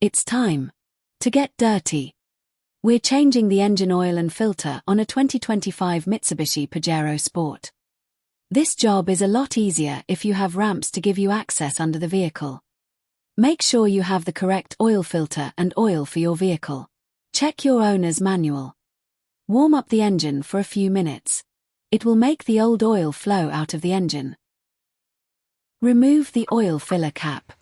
It's time to get dirty. We're changing the engine oil and filter on a 2025 Mitsubishi Pajero Sport. This job is a lot easier if you have ramps to give you access under the vehicle. Make sure you have the correct oil filter and oil for your vehicle. Check your owner's manual. Warm up the engine for a few minutes. It will make the old oil flow out of the engine. Remove the oil filler cap.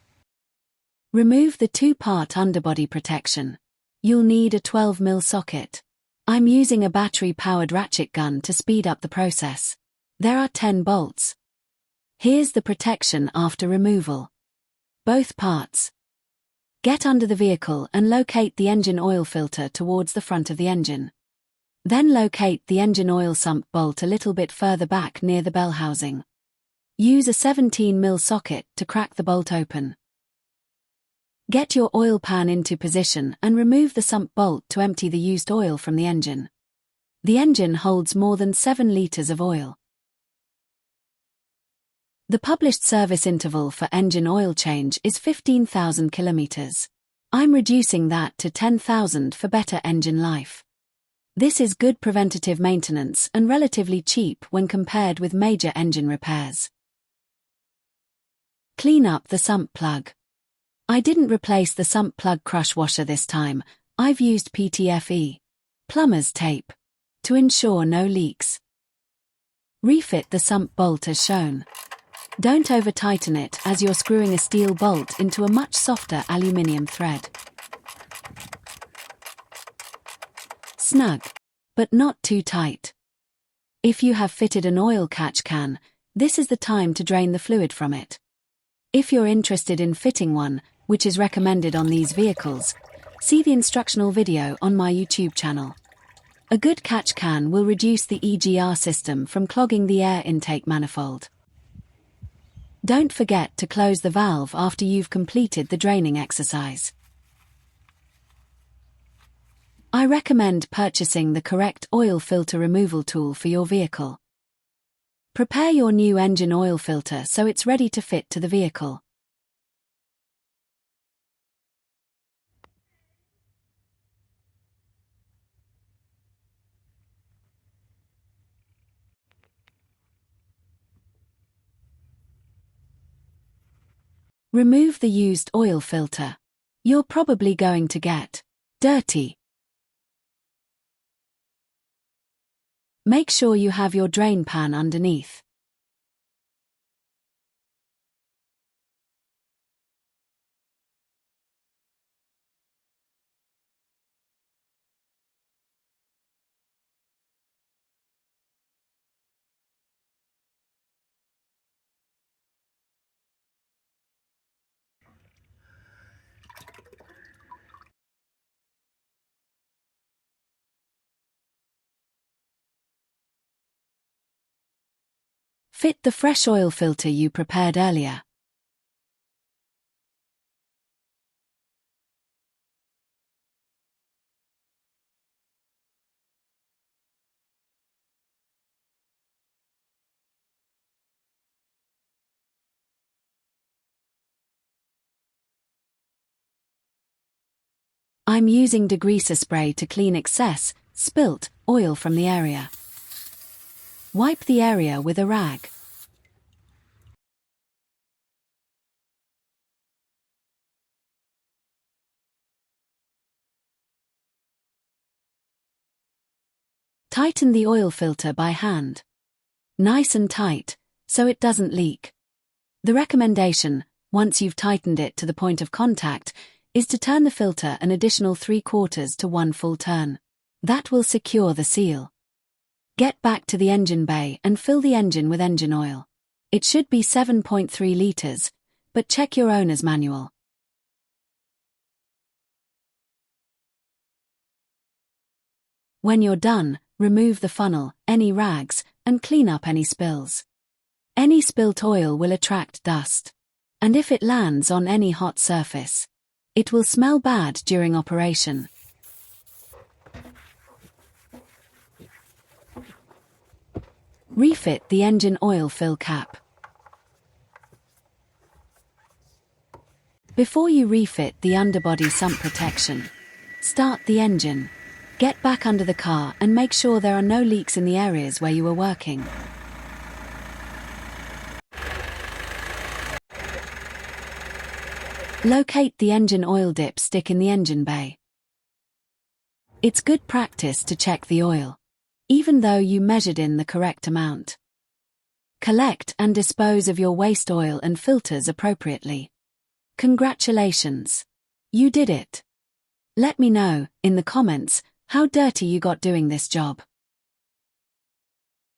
Remove the two-part underbody protection. You'll need a 12mm socket. I'm using a battery-powered ratchet gun to speed up the process. There are 10 bolts. Here's the protection after removal. Both parts. Get under the vehicle and locate the engine oil filter towards the front of the engine. Then locate the engine oil sump bolt a little bit further back near the bell housing. Use a 17mm socket to crack the bolt open. Get your oil pan into position and remove the sump bolt to empty the used oil from the engine. The engine holds more than 7 liters of oil. The published service interval for engine oil change is 15,000 kilometers. I'm reducing that to 10,000 for better engine life. This is good preventative maintenance and relatively cheap when compared with major engine repairs. Clean up the sump plug. I didn't replace the sump plug crush washer this time. I've used PTFE, plumber's tape, to ensure no leaks. Refit the sump bolt as shown. Don't over-tighten it as you're screwing a steel bolt into a much softer aluminium thread. Snug, but not too tight. If you have fitted an oil catch can, this is the time to drain the fluid from it. If you're interested in fitting one, which is recommended on these vehicles, see the instructional video on my YouTube channel. A good catch can will reduce the EGR system from clogging the air intake manifold. Don't forget to close the valve after you've completed the draining exercise. I recommend purchasing the correct oil filter removal tool for your vehicle. Prepare your new engine oil filter so it's ready to fit to the vehicle. Remove the used oil filter. You're probably going to get dirty. Make sure you have your drain pan underneath. Fit the fresh oil filter you prepared earlier. I'm using degreaser spray to clean excess, spilt oil from the area. Wipe the area with a rag. Tighten the oil filter by hand. Nice and tight, so it doesn't leak. The recommendation, once you've tightened it to the point of contact, is to turn the filter an additional 3/4 to 1 full turn. That will secure the seal. Get back to the engine bay and fill the engine with engine oil. It should be 7.3 liters, but check your owner's manual. When you're done, remove the funnel, any rags, and clean up any spills. Any spilt oil will attract dust. And if it lands on any hot surface, it will smell bad during operation. Refit the engine oil fill cap. Before you refit the underbody sump protection, start the engine. Get back under the car and make sure there are no leaks in the areas where you were working. Locate the engine oil dip stick in the engine bay. It's good practice to check the oil, even though you measured in the correct amount. Collect and dispose of your waste oil and filters appropriately. Congratulations! You did it! Let me know, in the comments, how dirty you got doing this job.